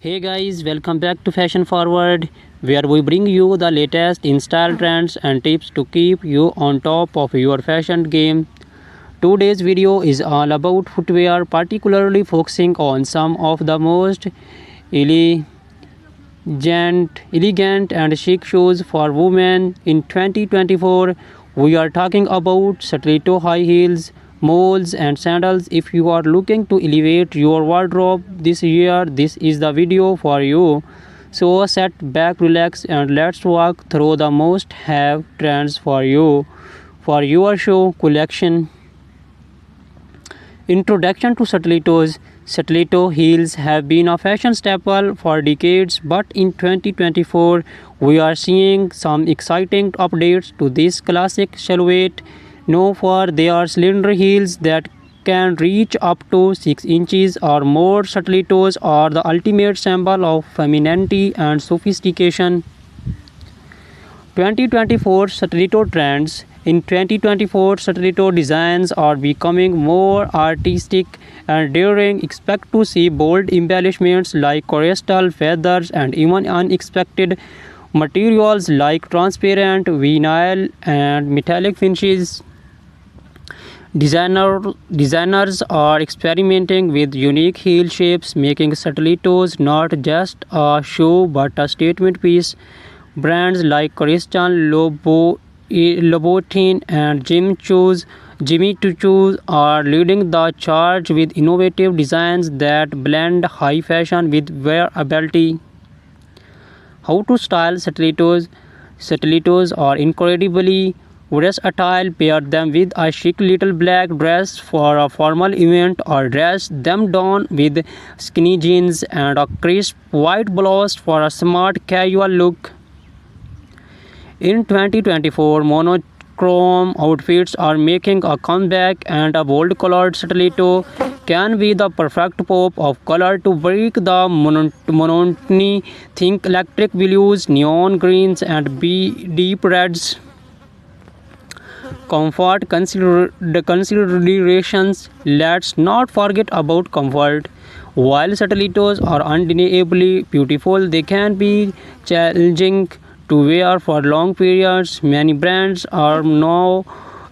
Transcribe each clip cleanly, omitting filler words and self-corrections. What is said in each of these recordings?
Hey guys, welcome back to Fashion Forward, where we bring you the latest in style trends and tips to keep you on top of your fashion game. Today's video is all about footwear, particularly focusing on some of the most elegant, elegant and chic shoes for women in 2024. We are talking about stiletto high heels, moles, and sandals. If you are looking to elevate your wardrobe this year, this is the video for you. So sit back, relax, and let's walk through the most have trends for you for your show collection. Introduction to stilettos. Stiletto heels have been a fashion staple for decades, but in 2024 we are seeing some exciting updates to this classic silhouette. Known for their slender heels that can reach up to 6 inches or more, stilettos are the ultimate symbol of femininity and sophistication. 2024 stiletto trends. In 2024, stiletto designs are becoming more artistic and daring. Expect to see bold embellishments like crystal feathers and even unexpected materials like transparent vinyl and metallic finishes. Designers are experimenting with unique heel shapes, making stilettos not just a shoe but a statement piece. Brands like Christian Louboutin and Jimmy Choo are leading the charge with innovative designs that blend high fashion with wearability. How to style stilettos? Stilettos are incredibly versatile. Pair them with a chic little black dress for a formal event or dress them down with skinny jeans and a crisp white blouse for a smart casual look. In 2024, monochrome outfits are making a comeback, and a bold colored stiletto can be the perfect pop of color to break the monotony. Think electric blues, neon greens, and deep reds. Comfort considerations. Let's not forget about comfort. While stilettos are undeniably beautiful, they can be challenging to wear for long periods. Many brands are now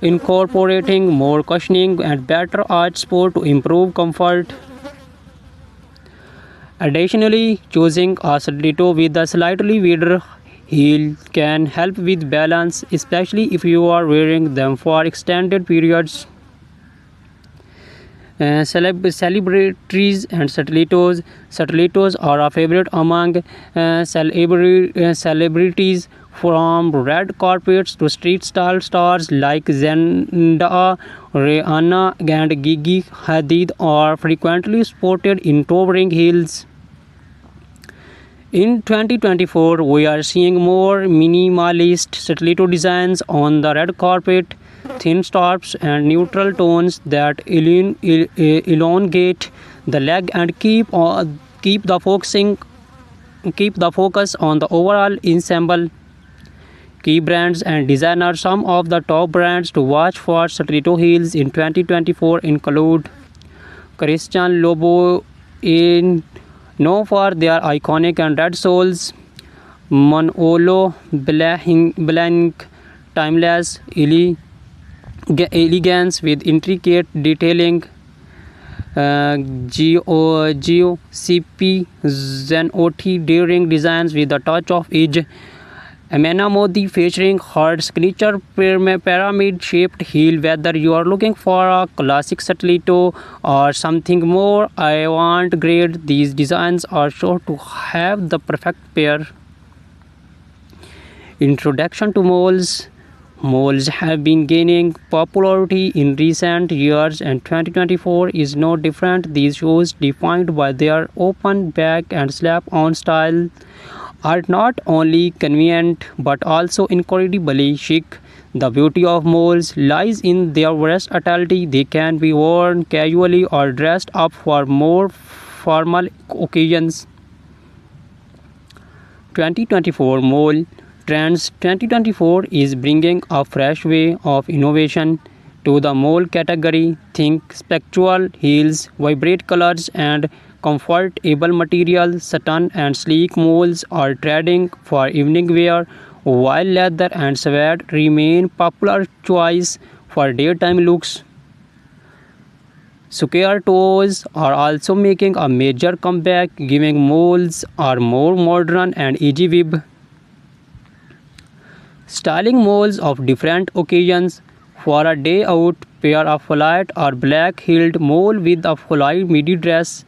incorporating more cushioning and better arch support to improve comfort. Additionally, choosing a stiletto with a slightly wider heel can help with balance, especially if you are wearing them for extended periods. Celebrities and stilettos. Stilettos are a favorite among celebrities, from red carpets to street style stars like Zendaya, Rihanna, and Gigi Hadid are frequently sported in towering heels. In 2024, we are seeing more minimalist stiletto designs on the red carpet, thin straps and neutral tones that elongate the leg and keep the focus on the overall ensemble. Key brands and designers. Some of the top brands to watch for stiletto heels in 2024 include Christian Louboutin, known for their iconic and red soles; Manolo Blahnik, timeless elegance with intricate detailing; GOCP Zenotti, daring designs with a touch of edge; Amena Modi, featuring her signature pyramid-shaped heel. Whether you are looking for a classic stiletto or something more avant-garde, these designs are sure to have the perfect pair. Introduction to moles. Moles have been gaining popularity in recent years, and 2024 is no different. These shoes, defined by their open back and slap-on style, are not only convenient but also incredibly chic. The beauty of moles lies in their versatility. They can be worn casually or dressed up for more formal occasions. 2024 Mole Trends. 2024 is bringing a fresh way of innovation to the mole category. Think spectral heels, vibrant colors, and comfortable material, satin and sleek moles are trending for evening wear, while leather and suede remain popular choice for daytime looks. Square toes are also making a major comeback, giving moles are more modern and easy weave. Styling moles of different occasions. For a day out, pair a flat or black-heeled mole with a full midi dress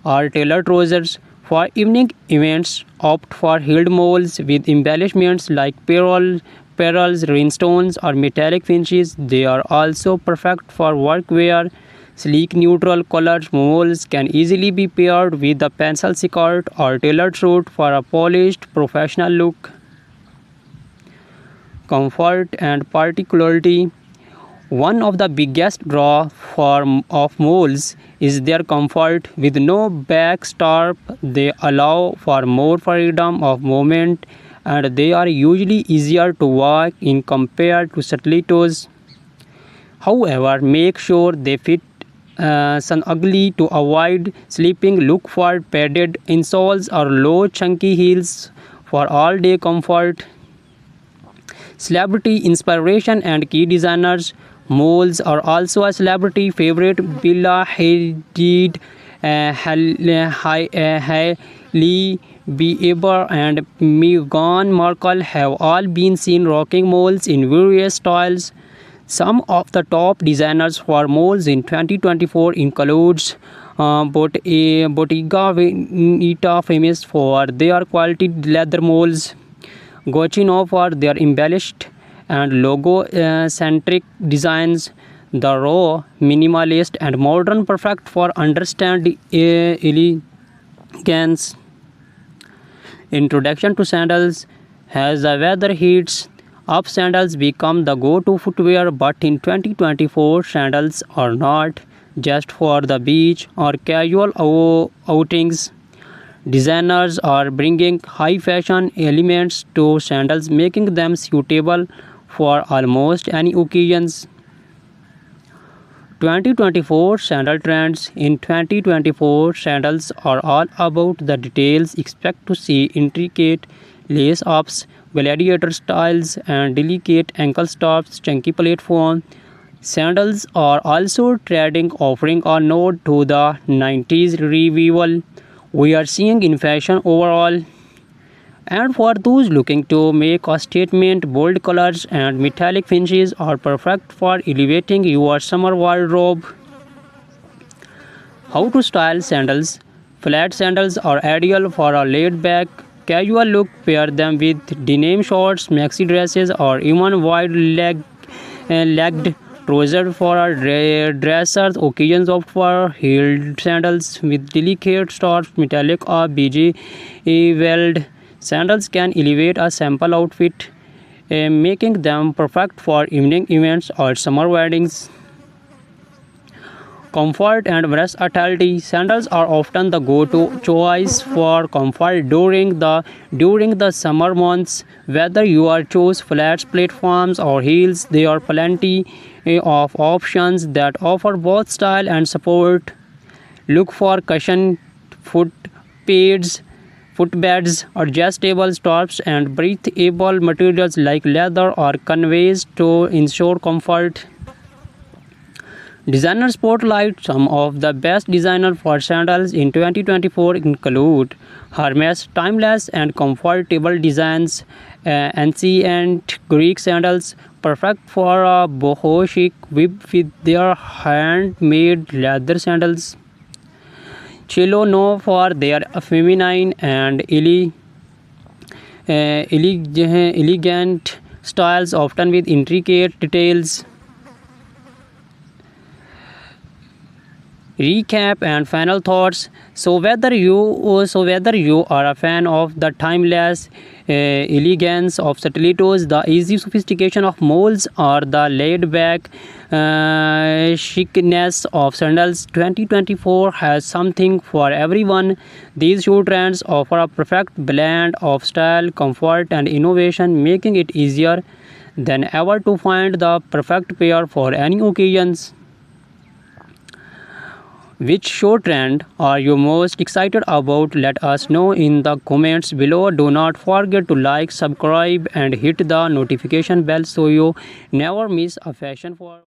or tailored trousers. For evening events, opt for heeled moles with embellishments like pearls, rhinestones, or metallic finishes. They are also perfect for workwear. Sleek neutral colored moles can easily be paired with a pencil skirt or tailored suit for a polished professional look. Comfort and particularity. One of the biggest draw of moles is their comfort. With no back strap, they allow for more freedom of movement and they are usually easier to walk in compared to stilettos. However, make sure they fit snugly to avoid slipping. Look for padded insoles or low chunky heels for all-day comfort. Celebrity inspiration and key designers. Moles are also a celebrity favorite. Bella Hadid, Hailey Bieber, and Meghan Markle have all been seen rocking moles in various styles. Some of the top designers for moles in 2024 includes Bottega Veneta, famous for their quality leather moles. Gucci for their embellished and logo-centric designs. The raw, minimalist, and modern, perfect for understand elegance. Introduction to sandals. As the weather heats up, sandals become the go-to footwear, but in 2024, sandals are not just for the beach or casual outings. Designers are bringing high fashion elements to sandals, making them suitable for almost any occasions. 2024 sandal trends. In 2024, sandals are all about the details. Expect to see intricate lace ups, gladiator styles, and delicate ankle stops, chunky platform. Sandals are also trending, offering a nod to the 90s revival we are seeing in fashion overall. And for those looking to make a statement, bold colors and metallic finishes are perfect for elevating your summer wardrobe. How to style sandals. Flat sandals are ideal for a laid-back, casual look. Pair them with denim shorts, maxi dresses, or even wide-legged trousers for a dressers. Occasions opt for heeled sandals with delicate straps, metallic or beige weld. Sandals can elevate a simple outfit, making them perfect for evening events or summer weddings. Comfort and versatility. Sandals are often the go-to choice for comfort during the summer months. Whether you are choose flats, platforms, or heels, there are plenty of options that offer both style and support. Look for cushion foot pads, footbeds, adjustable straps, and breathable materials like leather or canvas to ensure comfort. Designer spotlight. Some of the best designers for sandals in 2024 include Hermes. Timeless and comfortable designs. Ancient Greek sandals, perfect for a boho chic with their handmade leather sandals. Cello known for their feminine and elegant styles, often with intricate details. Recap and final thoughts. So whether you are a fan of the timeless elegance of stilettos, the easy sophistication of molds, or the laid-back chicness of sandals, 2024 has something for everyone. These shoe trends offer a perfect blend of style, comfort, and innovation, making it easier than ever to find the perfect pair for any occasions. Which show trend are you most excited about? Let us know in the comments below. Do not forget to like, subscribe and hit the notification bell so you never miss a fashion for